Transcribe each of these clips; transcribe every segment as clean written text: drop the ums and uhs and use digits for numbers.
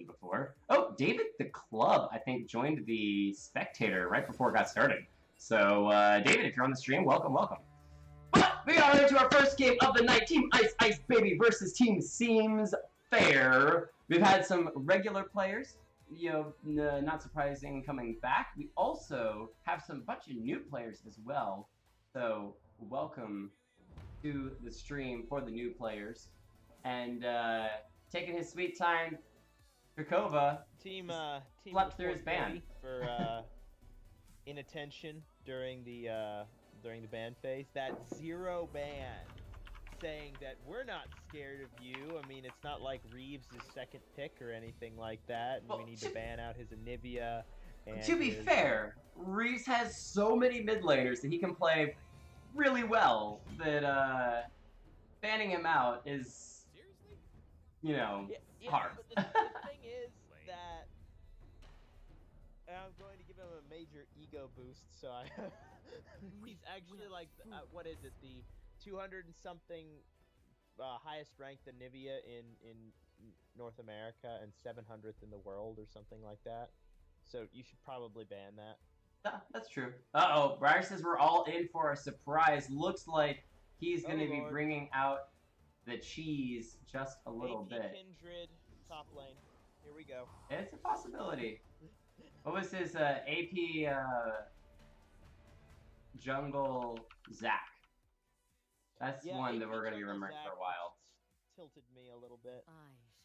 happened before. Oh, David the Club, I think, joined the spectator right before it got started. So, David, if you're on the stream, welcome, welcome. But we are into our first game of the night. Team Ice Ice Baby versus Team Seems Fair. We've had some regular players, not surprising, coming back. We also have some bunch of new players as well. So, welcome to the stream for the new players. And taking his sweet time, Drakova slept through his ban for inattention during the ban phase. That 0 ban, saying that we're not scared of you. I mean, it's not like Reeves' second pick or anything like that, and we need to ban out his Anivia. And to be fair, Reeves has so many mid laners that he can play really well that banning him out is, hard. But the thing is that I'm going to give him a major ego boost, so he's actually like, what is it, the 200 and something highest ranked Anivia in North America and 700th in the world or something like that. So you should probably ban that. Yeah, that's true. Uh-oh, Briar says we're all in for a surprise. Looks like he's going to be bringing out the cheese just a little bit. Kindred, top lane. Here we go. It's a possibility. What was his AP jungle Zach? That's one that we're going to be remembering for a while. Tilted me a little bit.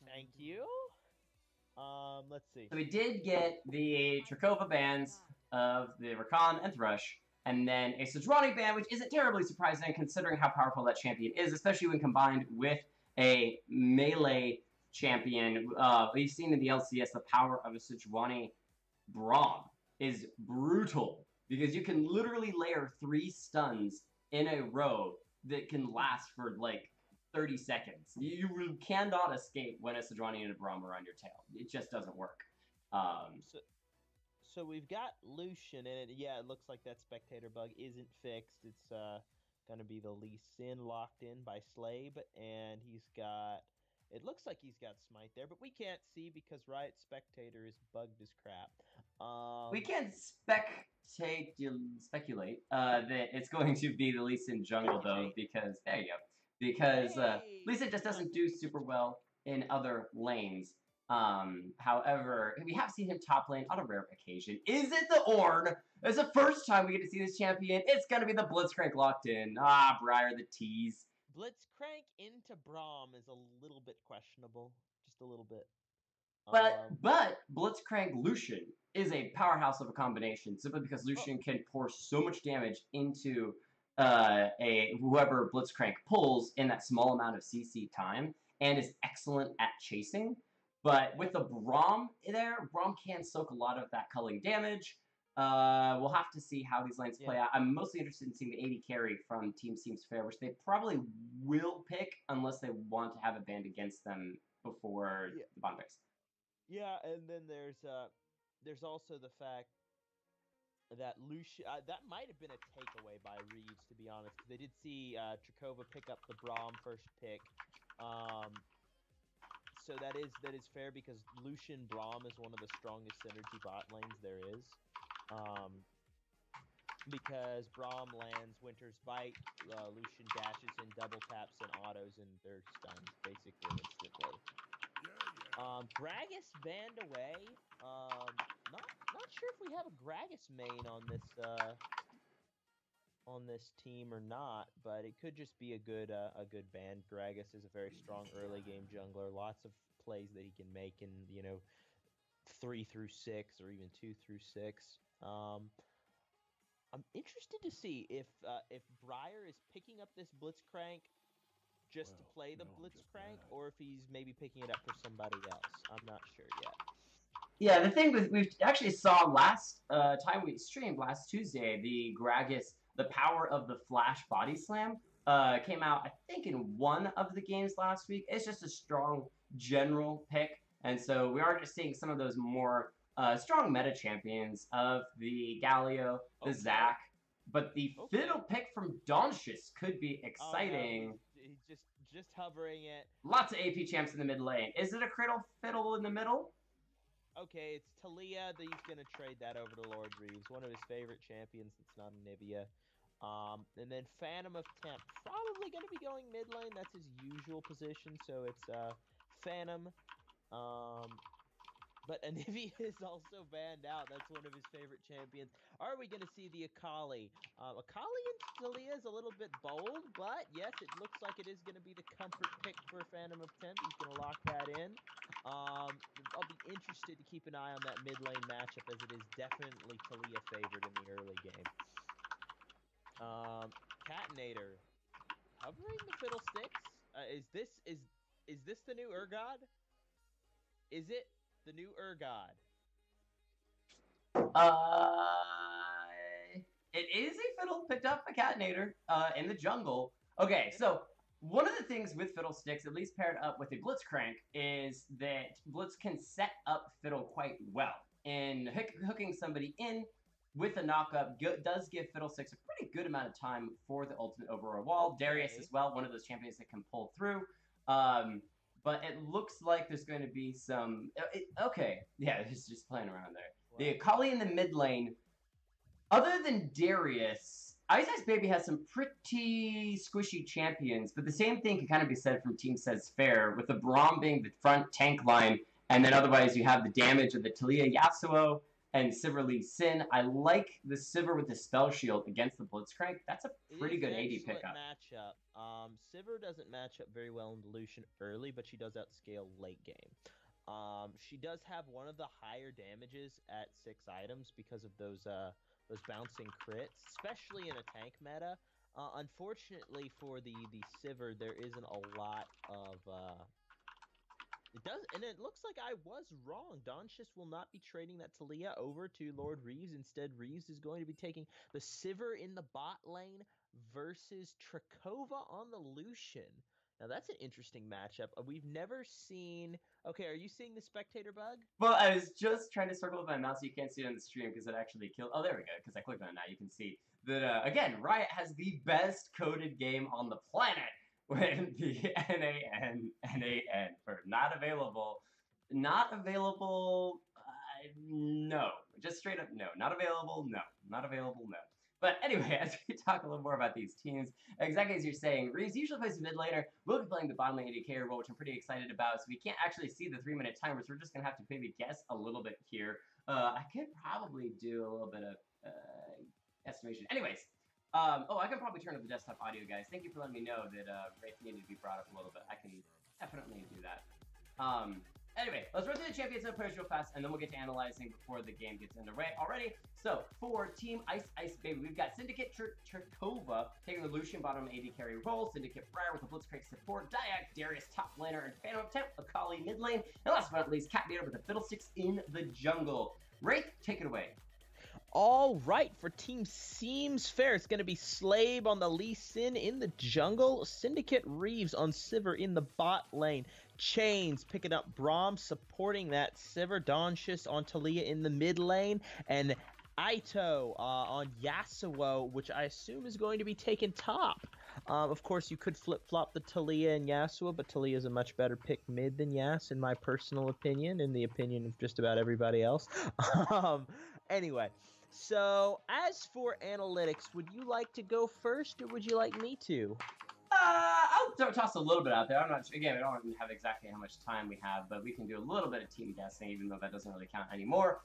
Thank you. Let's see. So we did get the Drakova bans of the Rakan and Thrush, and then a Sejuani ban, which isn't terribly surprising considering how powerful that champion is, especially when combined with a melee champion. We've seen in the LCS the power of a Sejuani Braum is brutal, because you can literally layer 3 stuns in a row that can last for like 30 seconds. You cannot escape when a Sejuani and a Braum are on your tail. It just doesn't work. So we've got Lucian in it. Yeah, it looks like that spectator bug isn't fixed. It's going to be the Lee Sin locked in by Slave, and he's got... It looks like he's got Smite there, but we can't see because Riot Spectator is bugged as crap. We can't speculate that it's going to be the Lee Sin jungle, though, because... There you go. Because Lee Sin just doesn't do super well in other lanes. However, we have seen him top lane on a rare occasion. Is it the Ornn? It's the first time we get to see this champion. It's going to be the Blitzcrank locked in. Ah, Briar, the tease. Blitzcrank into Braum is a little bit questionable. Just a little bit. But Blitzcrank Lucian is a powerhouse of a combination, simply because Lucian can pour so much damage into whoever Blitzcrank pulls in that small amount of CC time, and is excellent at chasing. But with the Braum there, Braum can soak a lot of that culling damage. We'll have to see how these lanes play out. I'm mostly interested in seeing the AD carry from Team Seems Fair, which they probably will pick unless they want to have a band against them before the bottom picks. Yeah, and then there's also the fact that Lucian... that might have been a takeaway by Reeves, to be honest. They did see Drakova pick up the Braum first pick. So that is fair, because Lucian Braum is one of the strongest synergy bot lanes there is. Because Braum lands Winter's Bite, Lucian dashes in, double taps, and autos, and they're stunned basically instantly. Gragas banned away. Not sure if we have a Gragas main on this team or not, but it could just be a good ban. Gragas is a very strong early game jungler. Lots of plays that he can make in 3 through 6 or even 2 through 6. I'm interested to see if Briar is picking up this Blitzcrank just to play the Blitzcrank, or if he's maybe picking it up for somebody else. I'm not sure yet. Yeah, the thing we actually saw last time we streamed, last Tuesday, the Gragas, the power of the Flash Body Slam, came out, I think, in one of the games last week. It's just a strong general pick, and so we are just seeing some of those more strong meta champions of the Galio, the Zac, but the fiddle pick from Donchis could be exciting. He's just hovering it. Lots of AP champs in the mid lane. Is it a Cradle Fiddle in the middle? Okay, it's Talia that he's gonna trade that over to Lord Reeves, one of his favorite champions. That's not Anivia. And then Phantom of Temp, probably gonna be going mid lane. That's his usual position. So it's Phantom. But Anivia is also banned out. That's one of his favorite champions. Are we going to see the Akali? Akali into Talia is a little bit bold, but yes, it looks like it is going to be the comfort pick for Phantom of Temp. He's going to lock that in. I'll be interested to keep an eye on that mid lane matchup, as it is definitely Talia favored in the early game. Catinator, covering the Fiddlesticks. Is this the new Urgod? Is it the new Urgod? It is a fiddle picked up a Catinator in the jungle. Okay, so one of the things with Fiddlesticks, at least paired up with a Blitzcrank, is that Blitz can set up Fiddle quite well. And hooking somebody in with a knockup does give Fiddlesticks a pretty good amount of time for the ultimate over a wall. Okay. Darius as well, one of those champions that can pull through. But it looks like there's going to be some... okay, yeah, it's just playing around there. Wow. The Akali in the mid lane, other than Darius, Ice Ice Baby has some pretty squishy champions, but the same thing can kind of be said from Team Says Fair, with the Braum being the front tank line, and then otherwise you have the damage of the Talia Yasuo and Sivir Lee Sin. I like the Sivir with the Spell Shield against the Blitzcrank. That's a pretty good AD pickup. Matchup. Sivir doesn't match up very well in Lucian early, but she does outscale late game. She does have one of the higher damages at 6 items because of those bouncing crits, especially in a tank meta. Unfortunately for the Sivir, there isn't a lot of... it looks like I was wrong. Donchis will not be trading that Talia over to Lord Reeves. Instead, Reeves is going to be taking the Sivir in the bot lane versus Trakova on the Lucian. Now, that's an interesting matchup. We've never seen... Okay, are you seeing the spectator bug? Well, I was just trying to circle with my mouse so you can't see it on the stream because it actually killed... Oh, there we go, because I clicked on it now. You can see that, again, Riot has the best coded game on the planet when the NAN for not available... Not available... no. Just straight up no. Not available, no. Not available, no. But anyway, as we talk a little more about these teams, exactly as you're saying, Reeves usually plays the mid laner. We'll be playing the bottom lane AD carry role, which I'm pretty excited about. So we can't actually see the 3-minute timers. We're just going to have to maybe guess a little bit here. I could probably do a little bit of estimation. Anyways, I can probably turn up the desktop audio, guys. Thank you for letting me know that Wraith needed to be brought up a little bit. I can definitely do that. Anyway, let's run through the champions and players real fast, and then we'll get to analyzing before the game gets underway already. So, for Team Ice Ice Baby, we've got Syndicate Trakova taking the Lucian bottom AD carry role, Syndicate Briar with the Blitzcrank support, Diak, Darius top laner, and Phantom of Temp, Akali mid lane, and last but not least, Catinator with the Fiddlesticks in the jungle. Wraith, take it away. All right, for Team Seems Fair, it's going to be Slave on the Lee Sin in the jungle, Syndicate Reeves on Sivir in the bot lane, Chains picking up Braum, supporting that Sivir, Donchis on Talia in the mid lane, and Aito on Yasuo, which I assume is going to be taken top. Of course, you could flip-flop the Talia and Yasuo, but Talia is a much better pick mid than Yas, in my personal opinion, in the opinion of just about everybody else. Anyway, so as for analytics, would you like to go first, or would you like me to? I'll toss a little bit out there. I'm not sure. Again, we don't have exactly how much time we have, but we can do a little bit of team guessing, even though that doesn't really count anymore.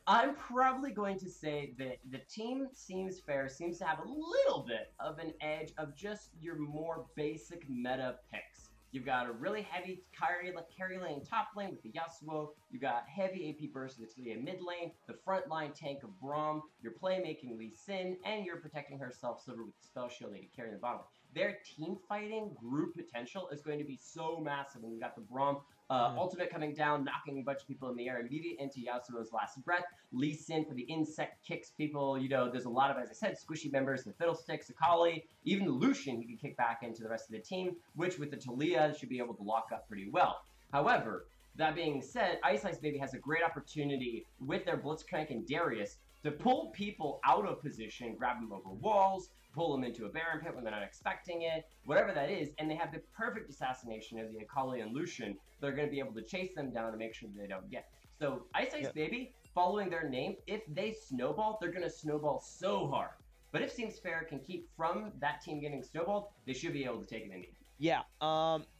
I'm probably going to say that the team Seems Fair seems to have a little bit of an edge of just your more basic meta picks. You've got a really heavy carry lane top lane with the Yasuo. You've got heavy AP burst with the Talia mid lane, the front line tank of Braum, your playmaking Lee Sin, and you're protecting herself Sivir with the spell shield lady carrying the bottom. Their team fighting group potential is going to be so massive when you got the Braum ultimate coming down, knocking a bunch of people in the air, immediate into Yasuo's last breath. Lee Sin for the insect kicks people. You know, there's a lot of, as I said, squishy members, the Fiddlesticks, Akali, even the Lucian he can kick back into the rest of the team, which with the Talia should be able to lock up pretty well. However, that being said, Ice Ice Baby has a great opportunity with their Blitzcrank and Darius to pull people out of position, grab them over walls, pull them into a Baron pit when they're not expecting it, whatever that is, and they have the perfect assassination of the Akali and Lucian they're going to be able to chase them down to make sure they don't get. So Ice Yep. Baby, following their name, if they snowball, they're going to snowball so hard. But if Seems Fair can keep from that team getting snowballed, they should be able to take it in the end. Yeah.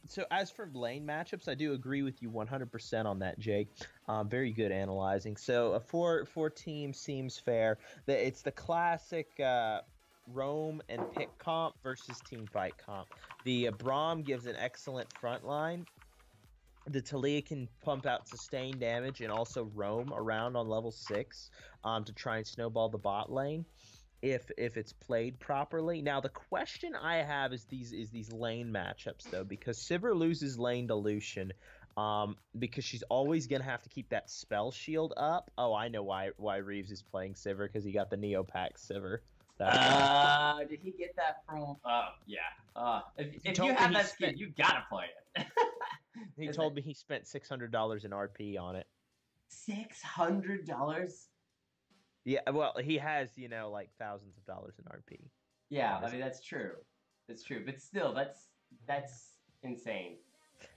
So as for lane matchups, I do agree with you 100% on that, Jake. Very good analyzing. So for team Seems Fair, it's the classic roam and pick comp versus team fight comp. The Braum gives an excellent front line. The Talia can pump out sustained damage and also roam around on level 6 to try and snowball the bot lane if it's played properly. Now the question I have is these lane matchups though, because Sivir loses lane to Lucian because she's always gonna have to keep that spell shield up. Oh, I know why Reeves is playing Sivir, because he got the Neopack Sivir. Did he get that from? Yeah. If you have that skin, you gotta play it. He told me he spent $600 in RP on it. $600? Yeah, well, he has, like thousands of dollars in RP. Yeah, I mean that's true. It's true, but still, that's insane.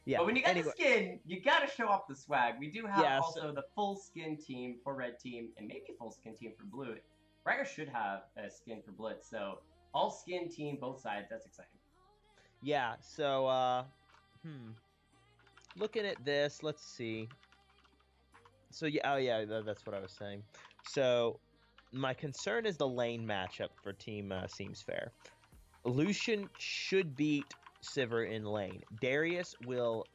Yeah. But when you got the skin, you gotta show off the swag. We do have also the full skin team for red team, and maybe full skin team for blue. Riker should have a skin for Blitz, so all skin team, both sides. That's exciting. Yeah. So, looking at this, let's see. So yeah, that's what I was saying. So my concern is the lane matchup for team Seems Fair. Lucian should beat Sivir in lane. Darius will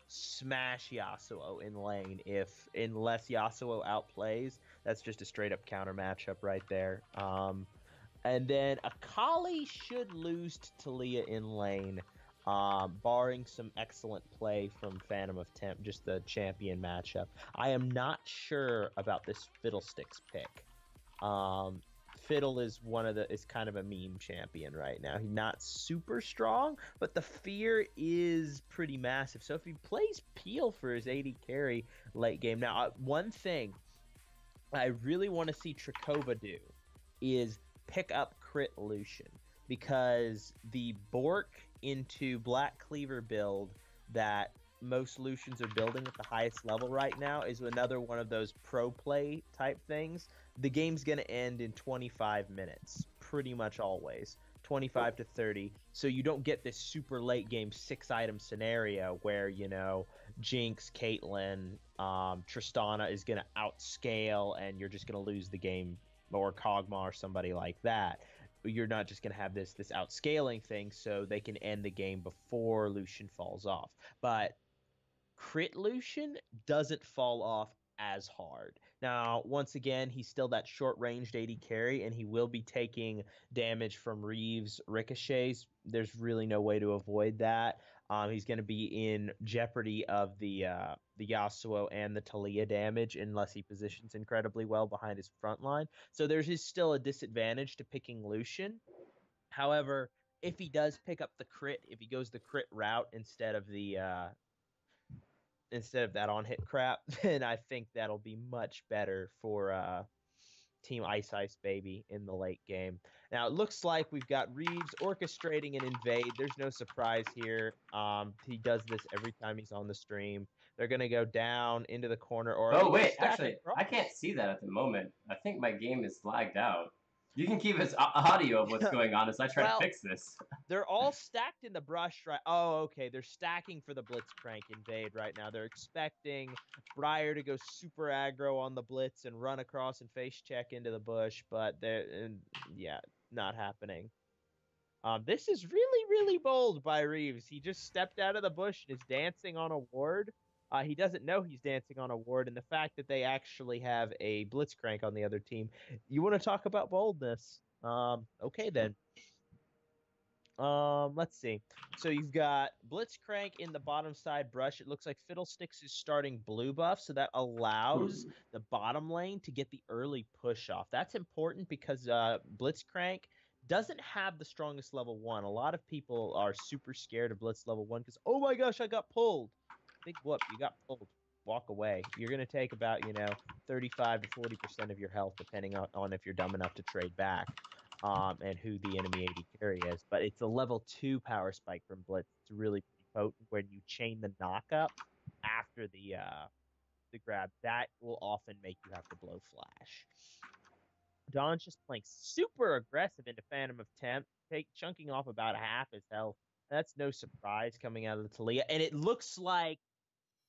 smash Yasuo in lane unless Yasuo outplays. That's just a straight up counter matchup right there. And then Akali should lose to Talia in lane, barring some excellent play from Phantom of Temp, just the champion matchup. I am not sure about this Fiddlesticks pick. Fiddle is kind of a meme champion right now. He's not super strong, but the fear is pretty massive. So if he plays Peel for his AD carry late game, now one thing I really want to see Trakova do is pick up crit Lucian, because the Bork into Black Cleaver build that most Lucians are building at the highest level right now is another one of those pro play type things. The game's going to end in 25 minutes, pretty much always. 25 to 30. So you don't get this super late game 6-item scenario where, Jinx, Caitlyn, Tristana is going to outscale and you're just going to lose the game, or Kog'Maw or somebody like that. You're not just going to have this outscaling thing, so they can end the game before Lucian falls off. But crit Lucian doesn't fall off as hard. Now, once again, he's still that short-ranged AD carry, and he will be taking damage from Reeves' ricochets. There's really no way to avoid that. He's going to be in jeopardy of the Yasuo and the Talia damage unless he positions incredibly well behind his front line. So there's still a disadvantage to picking Lucian. However, if he does pick up the crit, if he goes the crit route instead of that on-hit crap, then I think that'll be much better for Team Ice Baby in the late game. Now, it looks like we've got Reeves orchestrating an invade. There's no surprise here. He does this every time he's on the stream. They're going to go down into the corner. Oh, wait, actually, I can't see that at the moment. I think my game is lagged out. You can keep us audio of what's going on as I try to fix this. They're all stacked in the brush, right? Oh, okay. They're stacking for the Blitzcrank invade right now. They're expecting Briar to go super aggro on the Blitz and run across and face check into the bush, but not happening. This is really, really bold by Reeves. He just stepped out of the bush and is dancing on a ward. He doesn't know he's dancing on a ward, and the fact that they actually have a Blitzcrank on the other team. You want to talk about boldness? Okay, then. Let's see. So you've got Blitzcrank in the bottom side brush. It looks like Fiddlesticks is starting blue buff, so that allows the bottom lane to get the early push off. That's important because Blitzcrank doesn't have the strongest level 1. A lot of people are super scared of Blitz level 1 because, oh my gosh, I got pulled. Big whoop, you got pulled. Walk away. You're going to take about, 35 to 40% of your health, depending on if you're dumb enough to trade back, and who the enemy AD carry is. But it's a level 2 power spike from Blitz. It's really potent when you chain the knockup after the grab, that will often make you have to blow flash. Dawn's just playing super aggressive into Phantom of Temp, chunking off about half his health. That's no surprise coming out of the Talia. And it looks like,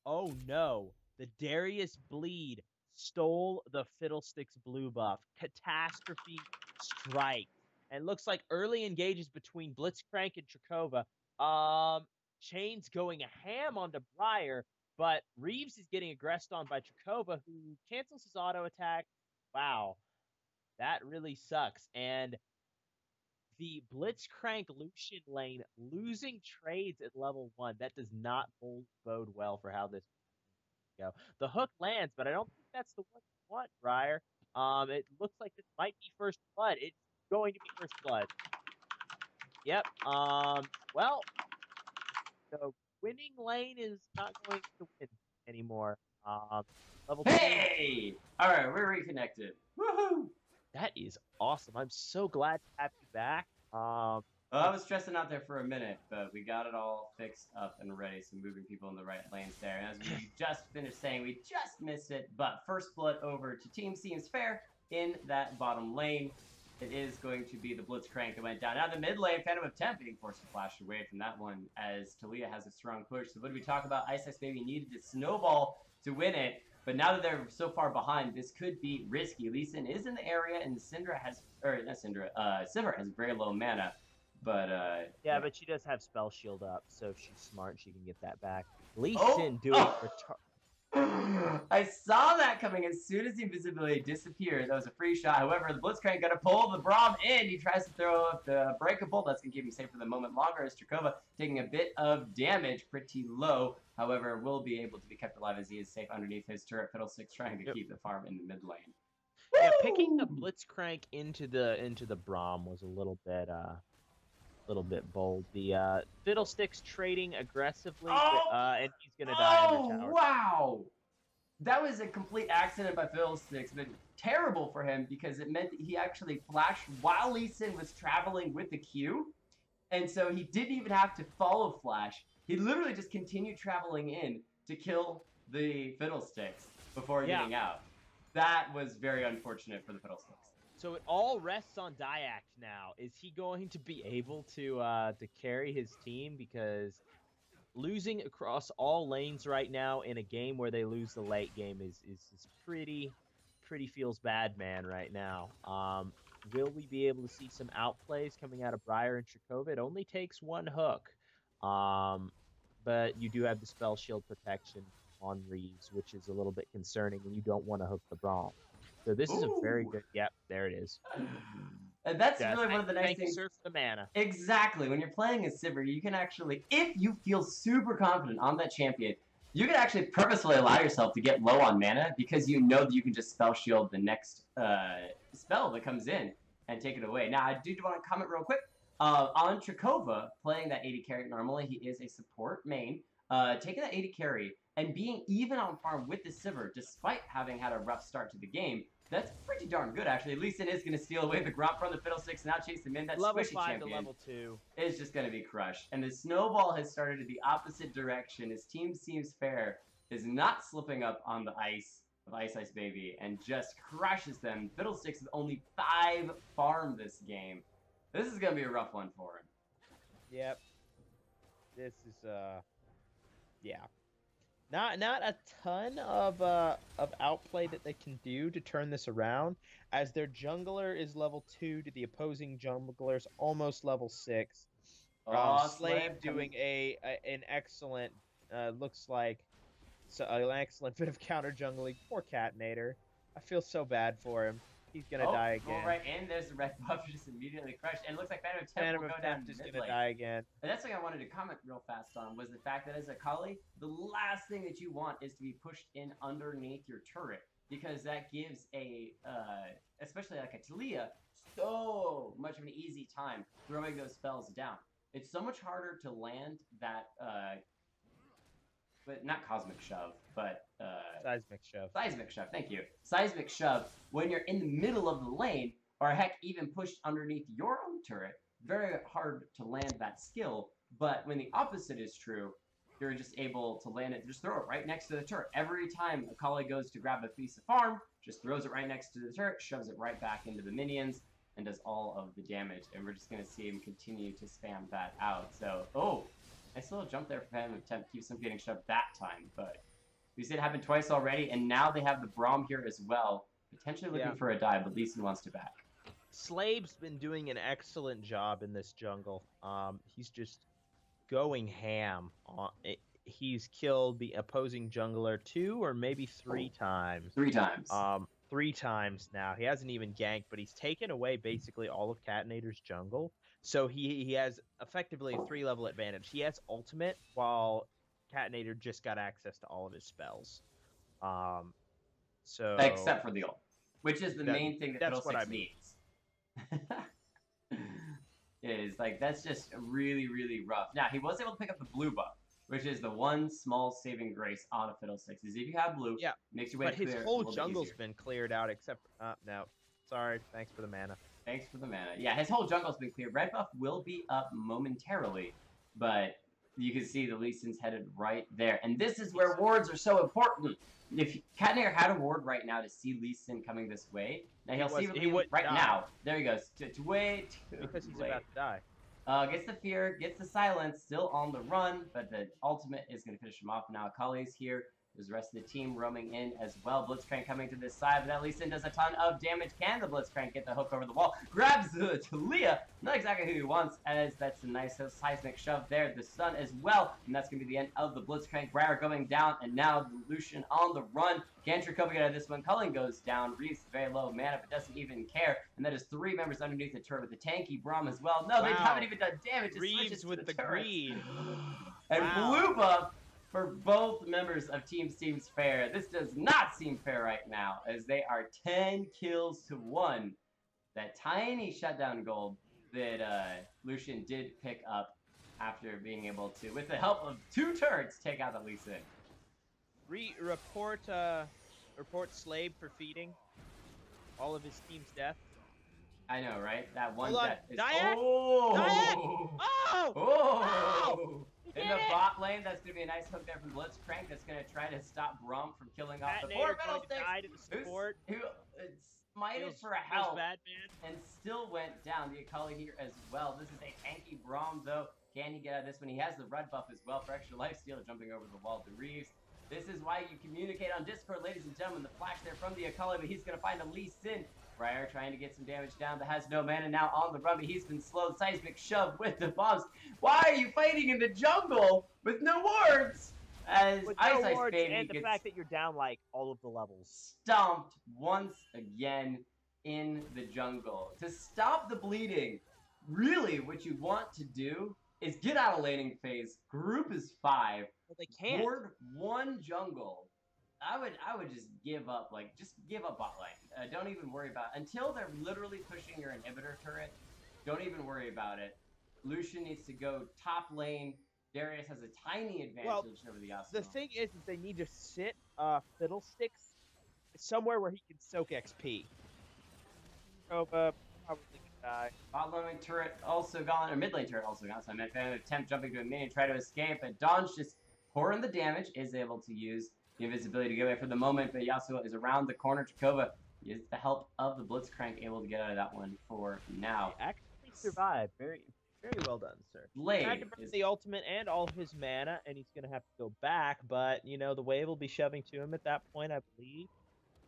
oh no, the Darius Bleed stole the Fiddlesticks blue buff. Catastrophe strike. And it looks like early engages between Blitzcrank and Trakova. Chain's going ham onto Briar, but Reeves is getting aggressed on by Trakova, who cancels his auto attack. Wow. That really sucks. And the Blitzcrank Lucian lane losing trades at level 1, that does not bode well for how this go. The hook lands, but I don't think that's the one you want, Briar. It looks like this might be first blood. It's going to be first blood. Yep. Well, the winning lane is not going to win anymore. Level 2. Hey! All right, we're reconnected. Woohoo! That is awesome. I'm so glad to have you back. Well, I was stressing out there for a minute, but we got it all fixed up and ready, so moving people in the right lanes there. And as we just finished saying, we just missed it, but first blood over to Team Seems Fair in that bottom lane. It is going to be the Blitzcrank that went down. Now the mid lane, Phantom of Temp being forced to flash away from that one as Talia has a strong push. So what do we talk about? Ice Ice Baby needed to snowball to win it. But now that they're so far behind, this could be risky. Lee Sin is in the area, and Syndra has, or not Syndra, Sivir has very low mana. But, yeah, but she does have Spell Shield up, so if she's smart, she can get that back. Lee Sin I saw that coming as soon as the invisibility disappeared. That was a free shot. However, the Blitzcrank got to pull the Braum in. He tries to throw up the Breakable. That's going to keep him safe for the moment longer as Trakova taking a bit of damage, pretty low. However, will be able to be kept alive as he is safe underneath his turret. Fiddlesticks trying to keep the farm in the mid lane. Yeah, picking the Blitzcrank into the Braum was a little bit bold. The Fiddlesticks trading aggressively, and he's gonna die under tower. Wow! That was a complete accident by Fiddlesticks, but terrible for him because it meant that he actually flashed while Lee Sin was traveling with the Q, and so he didn't even have to follow flash. He literally just continued traveling in to kill the Fiddlesticks before getting out. That was very unfortunate for the Fiddlesticks. So it all rests on Dyack now. Is he going to be able to carry his team? Because losing across all lanes right now in a game where they lose the late game is pretty feels bad, man, right now. Will we be able to see some outplays coming out of Briar and Trakova? It only takes one hook. But you do have the Spell Shield protection on Reeves, which is a little bit concerning, and you don't want to hook the Braum. So this is a very good... Yep, there it is. And that's really one of the nice things. Surf the mana. Exactly. When you're playing a Sivir, you can actually, if you feel super confident on that champion, you can actually purposefully allow yourself to get low on mana because you know that you can just Spell Shield the next spell that comes in and take it away. Now, I do want to comment real quick. On Trakova, playing that 80 carry, normally he is a support main. Taking that 80 carry and being even on farm with the Sivir, despite having had a rough start to the game, that's pretty darn good, actually. Lee Sin is going to steal away the Gromp from the Fiddlesticks and now chase him in. That level squishy 5 champion to level 2 is just going to be crushed. And the snowball has started the opposite direction. His team Seems Fair is not slipping up on the ice of Ice Ice Baby and just crushes them. Fiddlesticks is only 5 farm this game. This is going to be a rough one for him. Yep. This is, yeah. Not a ton of outplay that they can do to turn this around, as their jungler is level 2 to the opposing jungler's almost level 6. Slave doing an excellent, looks like, an excellent bit of counter jungling. Poor Catnator. I feel so bad for him. He's gonna die again. Right, and there's the red buff just immediately crushed, and it looks like Phantom will go down is gonna die again. And that's something I wanted to comment real fast on, was the fact that as a Kali, the last thing that you want is to be pushed in underneath your turret, because that gives a, especially like a Talia, so much of an easy time throwing those spells down. It's so much harder to land that, but not Cosmic Shove, but Seismic Shove. Seismic Shove, thank you. Seismic Shove, when you're in the middle of the lane, or heck, even pushed underneath your own turret, very hard to land that skill. But when the opposite is true, you're just able to land it. Just throw it right next to the turret. Every time a collie goes to grab a piece of farm, just throws it right next to the turret, shoves it right back into the minions, and does all of the damage. And we're just going to see him continue to spam that out. So, oh, nice little jump there for him. Attempt keeps him getting shoved that time. But we said it happened twice already, and now they have the Braum here as well. Potentially looking for a dive, but Lee Sin wants to back. Slave's been doing an excellent job in this jungle. He's just going ham on it. He's killed the opposing jungler 2 or maybe 3 times. 3 times. 3 times now. He hasn't even ganked, but he's taken away basically all of Catinator's jungle. So he has effectively a 3-level advantage. He has ultimate, while Catinator just got access to all of his spells. So except for the ult, which is the main thing that Fiddlesticks needs. Is like that's just really, really rough. Now he was able to pick up the blue buff, which is the one small saving grace on a Fiddlesticks. Is if you have blue, makes your way but clear. His whole jungle's been cleared out except no. Sorry, thanks for the mana. Thanks for the mana. Yeah, his whole jungle's been cleared. Red buff will be up momentarily, but you can see the Lee Sin's headed right there. And this is where wards are so important. If Catinator had a ward right now to see Lee Sin coming this way, now he'll see it right now. There he goes. To wait. Because he's about to die. Gets the fear, gets the silence, still on the run, but the ultimate is going to finish him off. Now Akali's here. There's the rest of the team roaming in as well. Blitzcrank coming to this side, but that Lee Sin does a ton of damage. Can the Blitzcrank get the hook over the wall? Grabs the Talia. Not exactly who he wants, as that's a nice seismic shove there. The stun as well, and that's going to be the end of the Blitzcrank. Briar going down, and now the Lucian on the run. Gantry coming out of this one. Culling goes down. Reeves very low mana, but doesn't even care. And that is 3 members underneath the turret with the tanky Braum as well. No, they haven't even done damage. It Reeves with the greed. And blue buff for both members of Team Seems Fair. This does not seem fair right now, as they are 10 kills to 1. That tiny shutdown gold that Lucian did pick up after being able to, with the help of 2 turrets, take out the Lee Sin. Report Slave for feeding all of his team's death. I know, right? That one death is... Diet! Oh! Diet! Oh! Oh! In the bot lane, that's going to be a nice hook there from Blitzcrank. That's going to try to stop Braum from killing off the poor Fiddlesticks, who smited for a help and still went down. The Akali here as well. This is a tanky Braum, though. Can he get out of this one? He has the red buff as well for extra lifesteal, jumping over the wall to Reeves. This is why you communicate on Discord, ladies and gentlemen. The flash there from the Akali, but he's going to find a Lee Sin. Briar trying to get some damage down, but has no mana now on the run, but he's been slowed. Seismic shove with the bombs. Why are you fighting in the jungle with no wards? As Ice Baby and the fact that you're down like all of the levels. Stomped once again in the jungle. To stop the bleeding, really what you want to do is get out of laning phase. Group is 5. But they can't. Ward 1 jungle. I would just give up, just give up bot lane. Don't even worry about it. Until they're literally pushing your inhibitor turret, don't even worry about it. Lucian needs to go top lane. Darius has a tiny advantage over the Yasuo. The thing is they need to sit Fiddlesticks somewhere where he can soak XP. Probably gonna die. Bot lane turret also gone, or mid lane turret also gone, so I meant attempt jumping to a minion, try to escape, but Dawn's just pouring the damage, is able to use the invisibility to get away for the moment, but Yasuo is around the corner. Chakova is the help of the Blitzcrank able to get out of that one for now. He actually survived. Very, very well done, sir. Blade is the ultimate and all his mana, and he's going to have to go back, but, you know, the wave will be shoving to him at that point, I believe.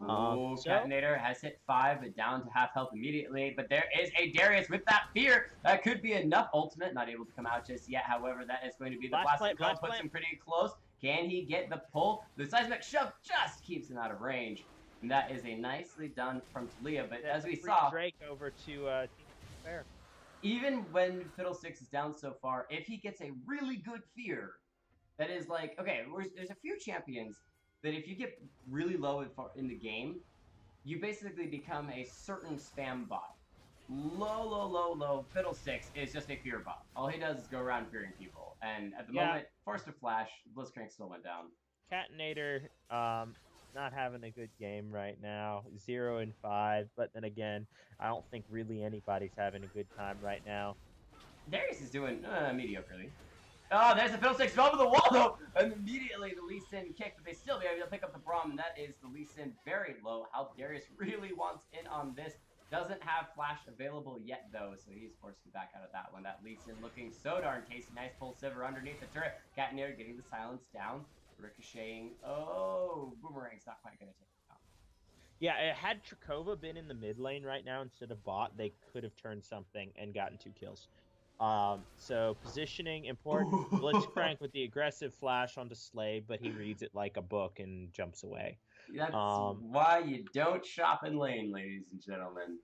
Catinator has hit 5, but down to half health immediately. But there is a Darius with that fear. That could be enough. Ultimate, not able to come out just yet. However, that is going to be the plastic call. Puts him pretty close. Can he get the pull? The seismic shove just keeps him out of range. And that is a nicely done from Talia. But as we saw, Drake over to Team Fair. Even when Fiddlesticks is down so far, if he gets a really good fear, that is like, okay, there's a few champions that if you get really low in the game, you basically become a certain spam bot. Low. Fiddlesticks is just a fear bot. All he does is go around fearing people. And at the moment, forced to flash, Blitzcrank still went down. Catinator, not having a good game right now. 0-5, but then again, I don't think really anybody's having a good time right now. Darius is doing mediocrely. Oh, there's the fiddlesticks over the wall, though. And immediately the Lee Sin kick, but they still be able to pick up the Braum, and that is the Lee Sin very low. How Darius really wants in on this. Doesn't have flash available yet, though, so he's forced to back out of that one. That Lee Sin looking so darn tasty. Nice pull Sivir underneath the turret. Katnir getting the silence down. Ricocheting. Oh, Boomerang's not quite going to take it down. Yeah, had Trakova been in the mid lane right now instead of bot, they could have turned something and gotten 2 kills. So positioning important. Blitzcrank with the aggressive flash onto Slave, but he reads it like a book and jumps away. That's why you don't shop in lane, ladies and gentlemen.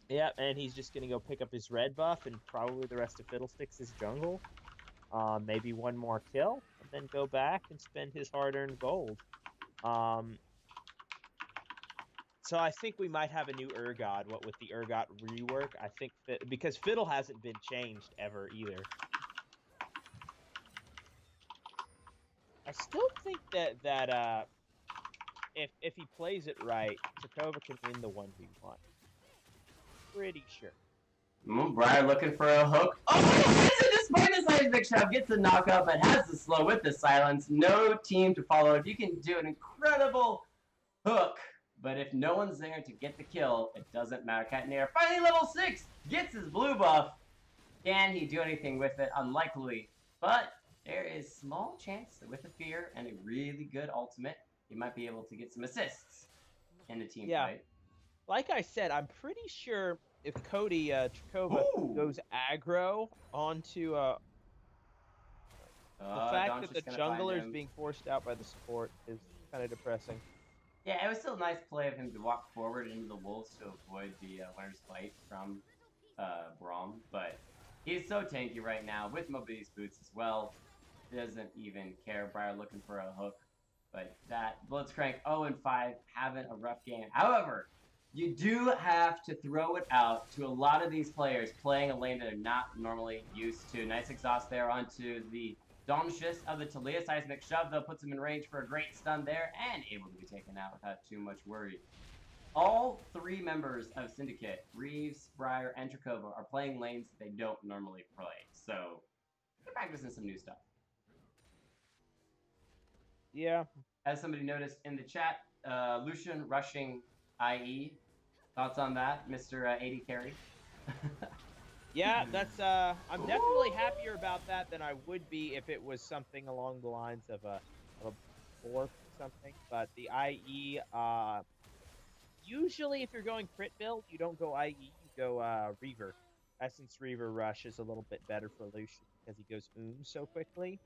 Yeah, and he's just gonna go pick up his red buff and probably the rest of Fiddlesticks' jungle. Maybe one more kill, and then go back and spend his hard-earned gold. So I think we might have a new Urgot, what with the Urgot rework. I think because Fiddle hasn't been changed ever either. I still think that if he plays it right, Trakova can win the 1v1. Pretty sure. Briar looking for a hook. Oh, despite the seismic shove, gets the knockup, but has the slow with the silence. No team to follow. If you can do an incredible hook, but if no one's there to get the kill, it doesn't matter. Katnir, finally level 6, gets his blue buff. Can he do anything with it? Unlikely. But there is small chance that with a fear and a really good ultimate, he might be able to get some assists in the team fight. Like I said, I'm pretty sure if Cody Trakova goes aggro onto the fact that the jungler is being forced out by the support is kind of depressing. Yeah, it was still a nice play of him to walk forward into the wolves to avoid the winner's fight from Braum, but he's so tanky right now with Mobility's boots as well. Doesn't even care. Briar looking for a hook, but that Blitzcrank 0-5 having a rough game. However, you do have to throw it out to a lot of these players playing a lane that they're not normally used to. Nice exhaust there onto the Domshus of the Talia. Seismic shove, though, puts him in range for a great stun there and able to be taken out without too much worry. All 3 members of Syndicate, Reeves, Briar, and Trakova, are playing lanes that they don't normally play. So, they're practicing some new stuff. Yeah. As somebody noticed in the chat, Lucian rushing IE. Thoughts on that, Mr. 80 carry? Yeah, that's I'm definitely happier about that than I would be if it was something along the lines of a fourth or something. But the IE, usually if you're going crit build, you don't go IE, you go Reaver. Essence Reaver Rush is a little bit better for Lucian because he goes so quickly.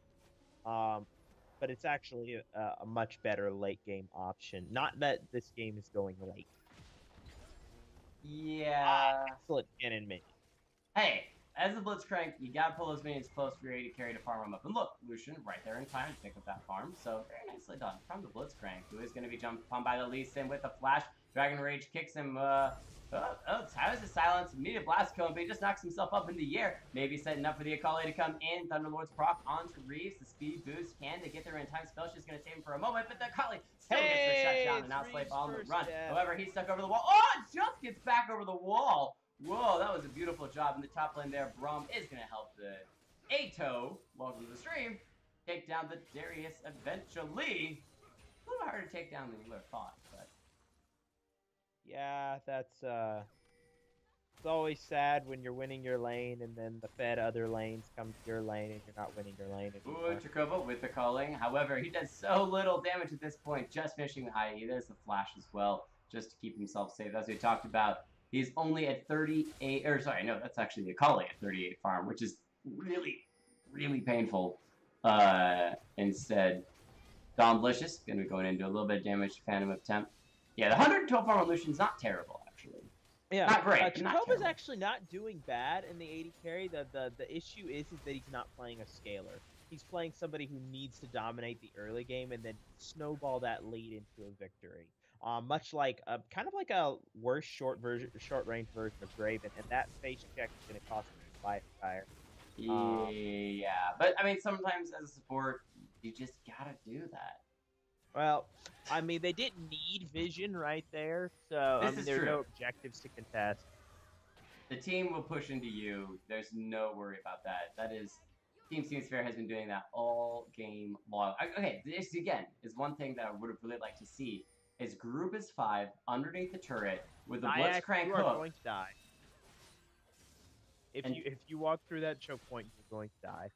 But it's actually a much better late game option. Not that this game is going late. Yeah. Excellent cannon minion. Hey, as a Blitzcrank, you gotta pull those minions close for your 80 carry to farm them up. And look, Lucian right there in time to pick up that farm. So very nicely done from the Blitzcrank, who is going to be jumped upon by the Lee Sin with a flash. Dragon Rage kicks him. Tires the silence. Immediate blast cone, but he just knocks himself up in the air. Maybe setting up for the Akali to come in. Thunderlord's proc onto Reeves. The speed boost can to get there in time. Spellshift's going to save him for a moment, but the Akali still gets the shutdown and now Slave on the run. However, he's stuck over the wall. Oh, it just gets back over the wall. Whoa, that was a beautiful job in the top lane there. Braum is going to help the Ato, welcome to the stream, take down the Darius eventually. A little harder to take down than you would have thought, but... Yeah, that's, it's always sad when you're winning your lane and then the fed other lanes come to your lane and you're not winning your lane anymore. Ooh, Trakova with the calling. However, he does so little damage at this point, just finishing the IE. There's the flash as well, just to keep himself safe. As we talked about, he's only at 38, or sorry, no, that's actually the Akali at 38 farm, which is really, really painful. Instead, Domblicious going to be going into a little bit of damage to Phantom of Temp. Yeah, the 112 farm on Lucian's not terrible, actually. Yeah, not great. Trakova's actually not doing bad in the 80 carry. The issue is that he's not playing a scaler. He's playing somebody who needs to dominate the early game and then snowball that lead into a victory. Much like kind of like a worse short range version of Graven, and that face check is going to cost him life tire. Yeah, but I mean, sometimes as a support, you just gotta do that. Well, I mean, they didn't need vision right there, so I mean, there are no objectives to contest. The team will push into you. There's no worry about that. That is Team Seems Fair has been doing that all game long. Okay, this again is one thing that I would have really liked to see. Is group is 5 underneath the turret with the Blitzcrank you are hook. going to die. If you walk through that choke point, you're going to die.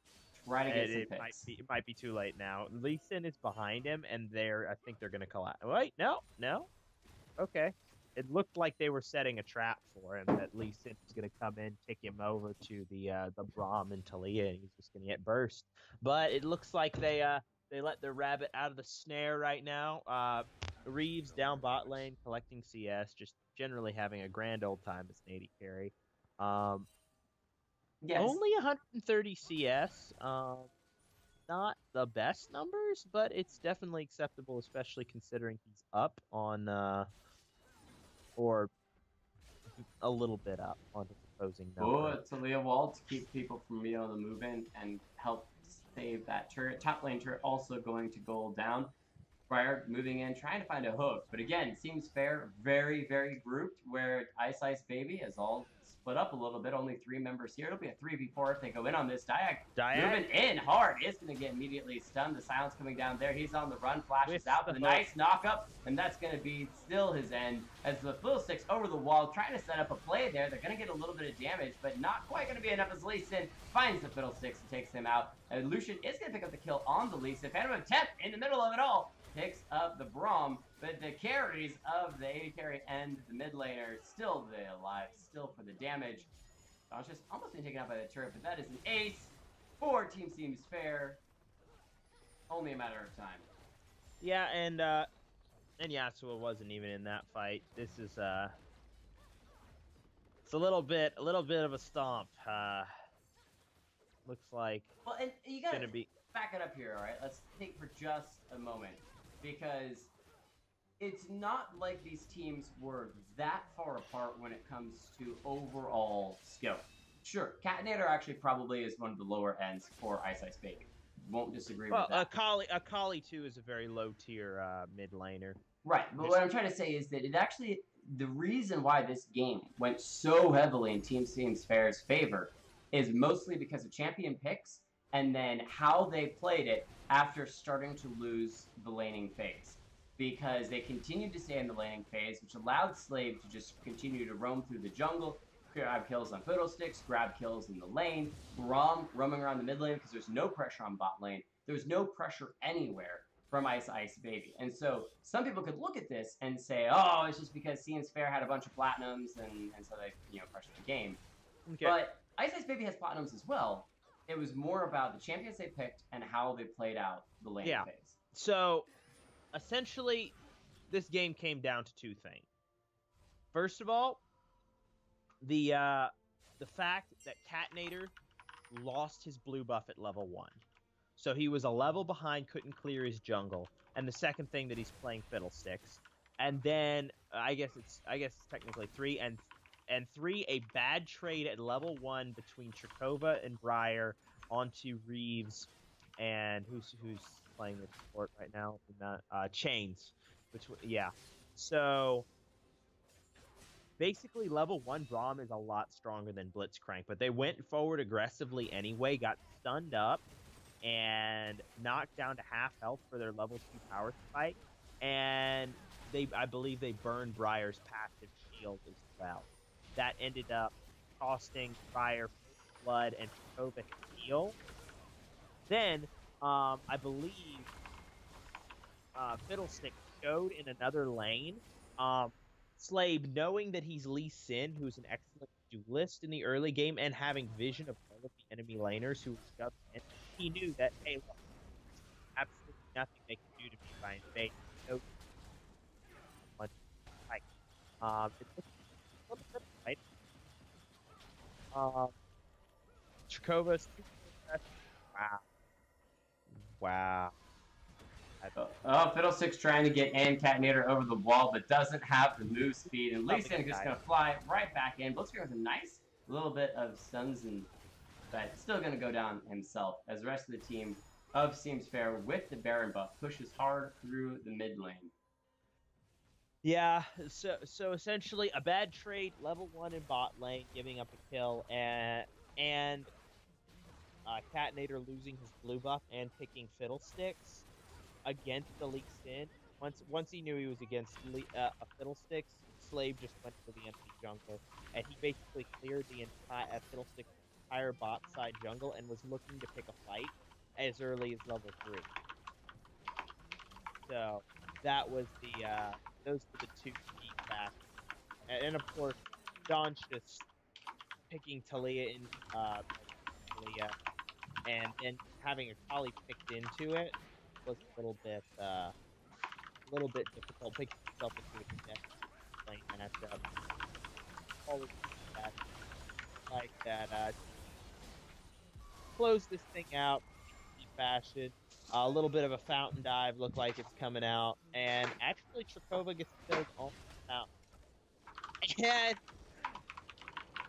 Try to get some it picks. It might be too late now. Lee Sin is behind him, and I think they're going to collapse. Wait, no. Okay. It looked like they were setting a trap for him, that Lee Sin was going to come in, kick him over to the Braum and Talia, and he's just going to get burst. But it looks like they let their rabbit out of the snare right now. Reeves down bot lane, collecting CS, just generally having a grand old time as an AD carry. Yes. Only 130 CS. Not the best numbers, but it's definitely acceptable, especially considering he's up on, or a little bit up on his opposing number. Oh, Talia wall to keep people from being able to move in and help save that turret. Top lane turret also going to go down. Briar moving in, trying to find a hook. But again, Seems Fair, very, very grouped, where Ice Ice Baby is all split up a little bit. Only 3 members here. It'll be a 3v4 if they go in on this. Diag moving in hard. Is going to get immediately stunned. The silence coming down there. He's on the run. Flashes out with a nice knock-up. And that's going to be still his end. As the Fiddlesticks over the wall, trying to set up a play there. They're going to get a little bit of damage, but not quite going to be enough as Lee Sin finds the Fiddlesticks and takes him out. And Lucian is going to pick up the kill on the Lee Sin. Phantom of Temp in the middle of it all. Picks up the Braum, but the carries of the AD carry and the mid laner still alive, still for the damage. I was just almost being taken out by the turret, but that is an ace for Team Seems Fair. Only a matter of time. Yeah, and Yasuo wasn't even in that fight. This is it's a little bit of a stomp. Looks like. Well, and you gotta back it up here, all right? Let's think for just a moment. Because it's not like these teams were that far apart when it comes to overall skill. Sure, Catinator actually probably is one of the lower ends for Ice Ice Baby. Won't disagree with that. Akali too is a very low tier mid laner. Right, but what I'm trying to say is that it actually, the reason why this game went so heavily in Team Seems Fair's favor is mostly because of champion picks and then how they played it after starting to lose the laning phase. Because they continued to stay in the laning phase, which allowed Slave to just continue to roam through the jungle, grab kills on Fiddlesticks, grab kills in the lane, Braum roaming around the mid lane because there's no pressure on bot lane. There's no pressure anywhere from Ice Ice Baby. And so some people could look at this and say, oh, it's just because Seems Fair had a bunch of platinums and so they pressured the game. Okay. But Ice Ice Baby has platinums as well. It was more about the champions they picked and how they played out the lane phase. So, essentially, this game came down to 2 things. First of all, the fact that Catinator lost his blue buff at level 1. So he was a level behind, couldn't clear his jungle. And the second thing that he's playing Fiddlesticks. And then, I guess it's technically 3, and 3, a bad trade at level 1 between Chakova and Briar onto Reeves, and who's playing the support right now? Chains, So basically, level 1 Braum is a lot stronger than Blitzcrank, but they went forward aggressively anyway, got stunned up, and knocked down to half health for their level 2 power spike, and I believe they burned Briar's passive shield as well. That ended up costing Briar blood and Chakova heal. Then, I believe Fiddlestick showed in another lane. Slave, knowing that he's Lee Sin, who's an excellent duelist in the early game, and having vision of all of the enemy laners who were shoved in, he knew that, hey, look, there's absolutely nothing they can do to me by invading. No, it looks a little bit right. Chakova's wow. Fiddlesticks trying to get Catinator over the wall, but doesn't have the move speed, and Lee Sin just gonna fly right back in. Blitzcrank with a nice little bit of stuns, but still gonna go down himself, as the rest of the team of Seems Fair with the Baron buff pushes hard through the mid lane. Yeah, so essentially a bad trade, level 1 in bot lane, giving up a kill, and Catinator losing his blue buff and picking Fiddlesticks against the Elite Sin. Once he knew he was against a Fiddlesticks, Slave just went for the empty jungle, and he basically cleared the entire Fiddlesticks' entire bot side jungle and was looking to pick a fight as early as level 3. So that was those were the two key factors, and of course, Don's just picking Talia in Talia, and then having a Kali picked into it was a little bit difficult picking himself into a contested lane matchup. Always that like that. Close this thing out in fashion. A little bit of a fountain dive looked like it's coming out, and actually Trakova gets killed on the fountain. And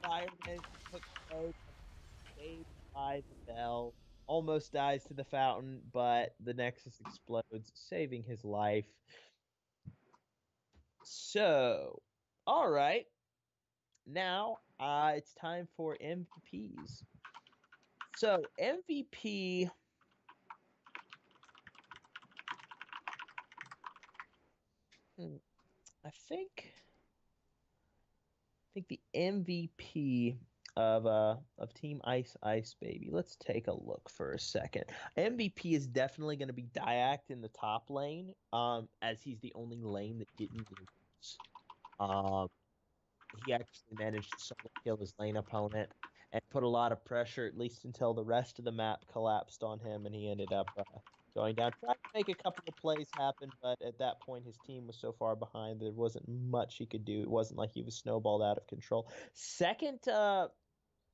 Fireman took note, saved by the bell, almost dies to the fountain, but the Nexus explodes, saving his life. So, all right. Now, it's time for MVPs. So, MVP. I think the MVP of Team Ice Ice Baby. Let's take a look for a second. MVP is definitely going to be Diact in the top lane, as he's the only lane that didn't lose. He actually managed to solo kill his lane opponent and put a lot of pressure, at least until the rest of the map collapsed on him, and he ended up going down. Tried to make a couple of plays happen, but at that point his team was so far behind there wasn't much he could do. It wasn't like he was snowballed out of control. Second,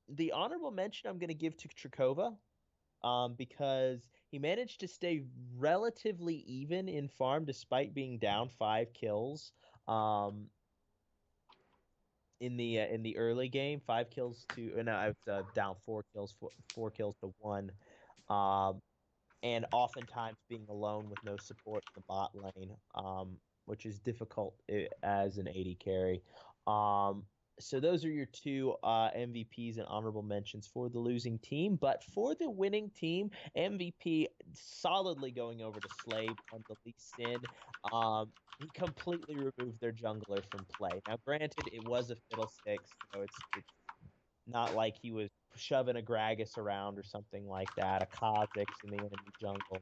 the honorable mention I'm going to give to Trakova, because he managed to stay relatively even in farm despite being down 5 kills. In the early game, 5 kills to no, I was down 4 kills, 4 kills to 1, and oftentimes being alone with no support in the bot lane, which is difficult as an AD carry. So those are your two MVPs and honorable mentions for the losing team. But for the winning team, MVP solidly going over to Slave on the Lee Sin. He completely removed their jungler from play. Now, granted, it was a Fiddlesticks, so it's not like he was shoving a Gragas around or something like that, a Kha'Zix in the enemy jungle.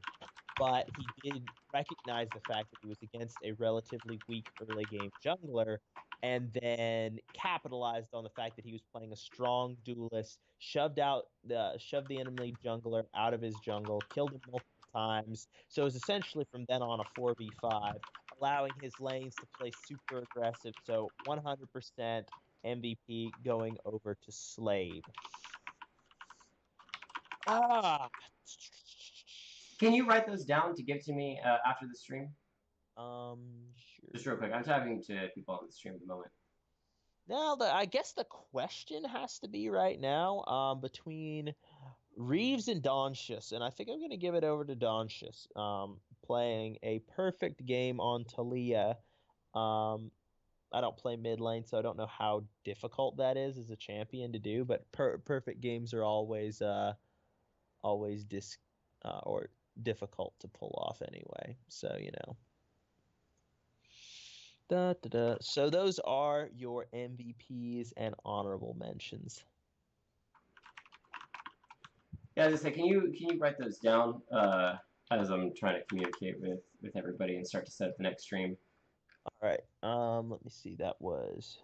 But he did recognize the fact that he was against a relatively weak early game jungler, and then capitalized on the fact that he was playing a strong duelist, shoved the enemy jungler out of his jungle, killed him multiple times. So it was essentially from then on a 4v5, allowing his lanes to play super aggressive. So 100% MVP going over to Slave. Can you write those down to give to me after the stream? Sure. Just real quick. I'm talking to people on the stream at the moment. Now, I guess the question has to be right now between Reeves and Doncius, and I think I'm going to give it over to Doncius, playing a perfect game on Talia. I don't play mid lane, so I don't know how difficult that is as a champion to do, but perfect games are always or difficult to pull off anyway. So, you know. So those are your MVPs and honorable mentions. Yeah, as I say, can you write those down as I'm trying to communicate with everybody and start to set up the next stream? All right. Let me see. That was.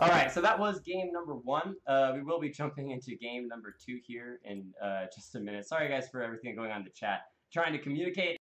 All right, so that was game number 1. We will be jumping into game number 2 here in just a minute. Sorry, guys, for everything going on in the chat. Trying to communicate